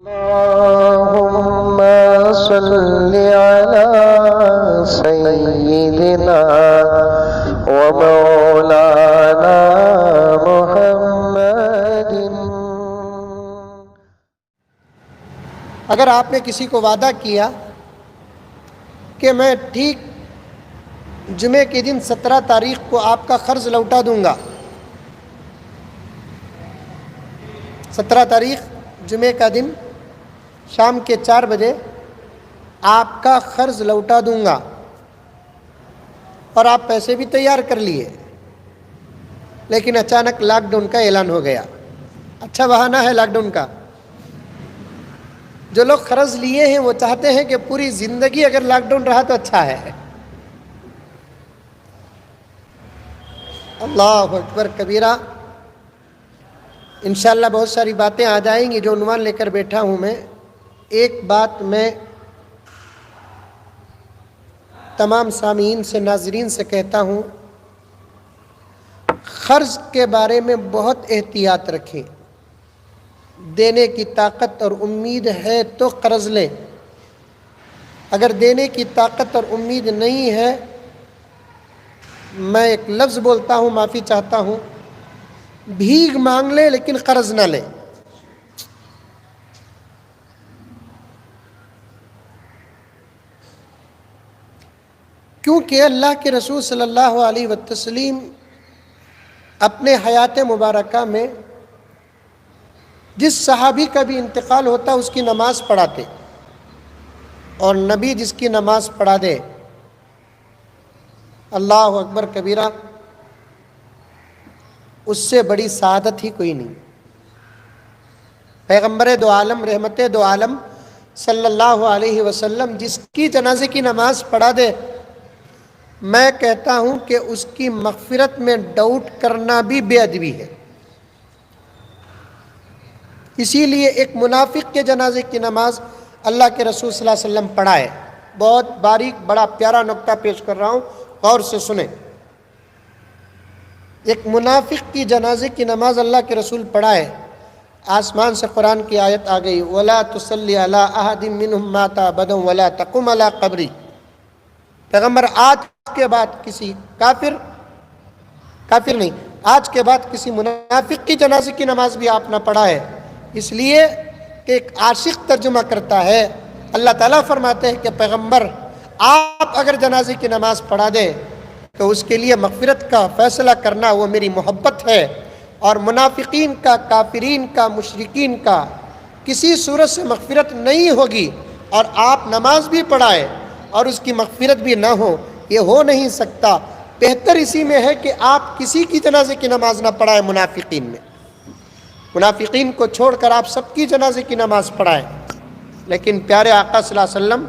اللهم صل على سيدنا ومولانا محمد۔ اگر آپ نے کسی کو وعدہ کیا کہ میں ٹھیک جمعے کے دن 17 تاریخ کو آپ کا قرض لوٹا دوں گا، 17 تاریخ جمعے کا دن شام کے 4 بجے آپ کا قرض لوٹا دوں گا، اور آپ پیسے بھی تیار کر لیے، لیکن اچانک لاک ڈاؤن کا اعلان ہو گیا۔ اچھا بہانہ ہے لاک ڈاؤن کا۔ جو لوگ قرض لیے ہیں وہ چاہتے ہیں کہ پوری زندگی اگر لاک ڈاؤن رہا تو اچھا ہے۔ اللہ اکبر کبیرہ۔ انشاءاللہ بہت ساری باتیں آ جائیں گی جو عنوان لے کر بیٹھا ہوں میں۔ ایک بات میں تمام سامعین سے، ناظرین سے کہتا ہوں، قرض کے بارے میں بہت احتیاط رکھیں۔ دینے کی طاقت اور امید ہے تو قرض لیں، اگر دینے کی طاقت اور امید نہیں ہے، میں ایک لفظ بولتا ہوں، معافی چاہتا ہوں، بھیک مانگ لیں لیکن قرض نہ لیں۔ کیونکہ اللہ کے رسول صلی اللہ علیہ وسلم اپنے حیات مبارکہ میں جس صحابی کا بھی انتقال ہوتا اس کی نماز پڑھاتے، اور نبی جس کی نماز پڑھا دے، اللہ اکبر کبیرہ، اس سے بڑی سعادت ہی کوئی نہیں۔ پیغمبر دو عالم، رحمت دو عالم صلی اللہ علیہ وسلم جس کی جنازے کی نماز پڑھا دے، میں کہتا ہوں کہ اس کی مغفرت میں ڈاؤٹ کرنا بھی بے ادبی ہے۔ اسی لیے ایک منافق کے جنازے کی نماز اللہ کے رسول صلی اللہ علیہ وسلم پڑھائے۔ بہت باریک بڑا پیارا نکتہ پیش کر رہا ہوں، غور سے سنیں۔ ایک منافق کی جنازے کی نماز اللہ کے رسول پڑھائے، آسمان سے قرآن کی آیت آ گئی، وَلَا تُصَلِّ عَلَىٰ أَحَدٍ مِّنْهُمْ مَاتَ أَبَدًا وَلَا تَقُمْ عَلَىٰ قَبْرِهِ۔ پیغمبر آج کے بعد کسی کافر نہیں، آج کے بعد کسی منافق کی جنازے کی نماز بھی آپ نہ پڑھائے، اس لیے کہ ایک عاشق ترجمہ کرتا ہے۔ اللہ تعالیٰ فرماتے ہیں کہ پیغمبر آپ اگر جنازے کی نماز پڑھا دیں تو اس کے لیے مغفرت کا فیصلہ کرنا وہ میری محبت ہے، اور منافقین کا، کافرین کا، مشرکین کا کسی صورت سے مغفرت نہیں ہوگی، اور آپ نماز بھی پڑھائے اور اس کی مغفرت بھی نہ ہو، یہ ہو نہیں سکتا۔ بہتر اسی میں ہے کہ آپ کسی کی جنازے کی نماز نہ پڑھائیں منافقین میں، منافقین کو چھوڑ کر آپ سب کی جنازے کی نماز پڑھائیں۔ لیکن پیارے آقا صلی اللہ علیہ وسلم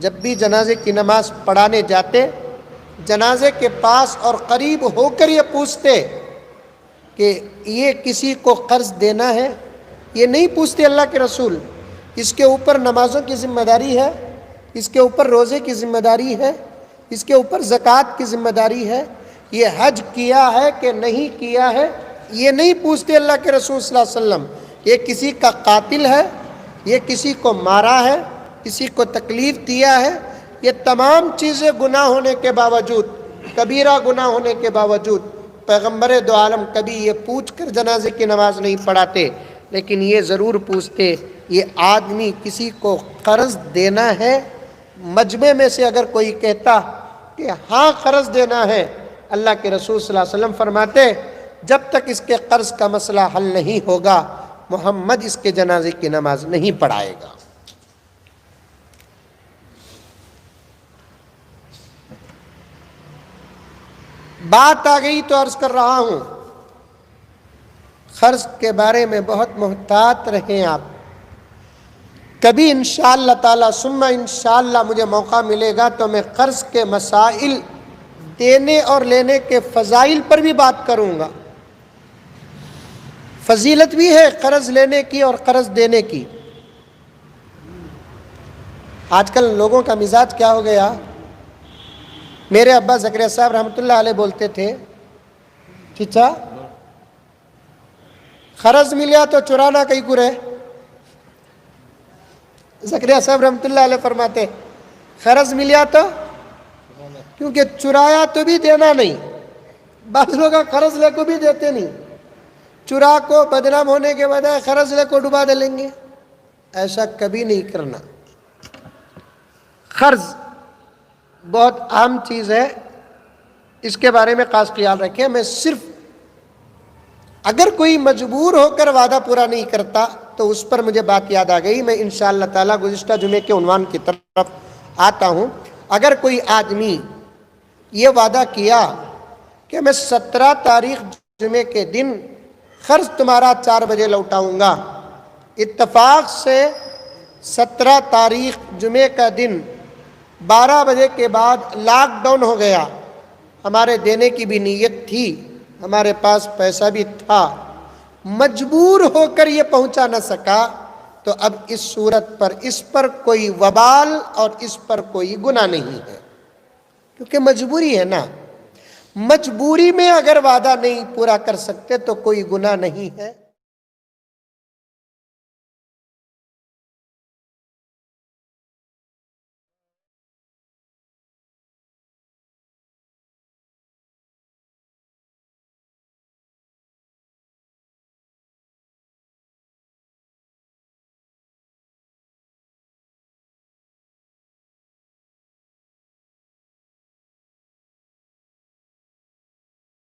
جب بھی جنازے کی نماز پڑھانے جاتے، جنازے کے پاس اور قریب ہو کر یہ پوچھتے کہ یہ کسی کو قرض دینا ہے؟ یہ نہیں پوچھتے اللہ کے رسول، اس کے اوپر نمازوں کی ذمہ داری ہے، اس کے اوپر روزے کی ذمہ داری ہے، اس کے اوپر زکوٰۃ کی ذمہ داری ہے، یہ حج کیا ہے کہ نہیں کیا ہے، یہ نہیں پوچھتے اللہ کے رسول صلی اللہ علیہ وسلم۔ یہ کسی کا قاتل ہے، یہ کسی کو مارا ہے، کسی کو تکلیف دیا ہے، یہ تمام چیزیں گناہ ہونے کے باوجود، کبیرہ گناہ ہونے کے باوجود پیغمبر دو عالم کبھی یہ پوچھ کر جنازے کی نماز نہیں پڑھاتے، لیکن یہ ضرور پوچھتے یہ آدمی کسی کو قرض دینا ہے؟ مجمع میں سے اگر کوئی کہتا کہ ہاں قرض دینا ہے، اللہ کے رسول صلی اللہ علیہ وسلم فرماتے جب تک اس کے قرض کا مسئلہ حل نہیں ہوگا محمد اس کے جنازے کی نماز نہیں پڑھائے گا۔ بات آ گئی تو عرض کر رہا ہوں، قرض کے بارے میں بہت محتاط رہیں آپ۔ کبھی انشاءاللہ تعالی ثم انشاءاللہ مجھے موقع ملے گا تو میں قرض کے مسائل، دینے اور لینے کے فضائل پر بھی بات کروں گا۔ فضیلت بھی ہے قرض لینے کی اور قرض دینے کی۔ آج کل لوگوں کا مزاج کیا ہو گیا؟ میرے ابا زکریا صاحب رحمۃ اللہ علیہ بولتے تھے، چچا قرض ملیا تو چرانا کہیں کو رہے، زکریا صاحب رحمۃ اللہ علیہ فرماتے قرض ملیا تو کیونکہ چرایا تو بھی دینا نہیں، بعض لوگ قرض لے کو بھی دیتے نہیں، چرا کو بدنام ہونے کے بجائے قرض لے کو ڈبا دیں گے، ایسا کبھی نہیں کرنا۔ قرض بہت عام چیز ہے، اس کے بارے میں خاص خیال رکھیں۔ میں صرف اگر کوئی مجبور ہو کر وعدہ پورا نہیں کرتا تو اس پر مجھے بات یاد آ گئی، میں انشاءاللہ تعالیٰ گزشتہ جمعے کے عنوان کی طرف آتا ہوں۔ اگر کوئی آدمی یہ وعدہ کیا کہ میں 17 تاریخ جمعے کے دن قرض تمہارا 4 بجے لوٹاؤں گا، اتفاق سے 17 تاریخ جمعے کا دن 12 بجے کے بعد لاک ڈاؤن ہو گیا، ہمارے دینے کی بھی نیت تھی، ہمارے پاس پیسہ بھی تھا، مجبور ہو کر یہ پہنچا نہ سکا، تو اب اس صورت پر اس پر کوئی وبال اور اس پر کوئی گناہ نہیں ہے، کیونکہ مجبوری ہے نا۔ مجبوری میں اگر وعدہ نہیں پورا کر سکتے تو کوئی گناہ نہیں ہے۔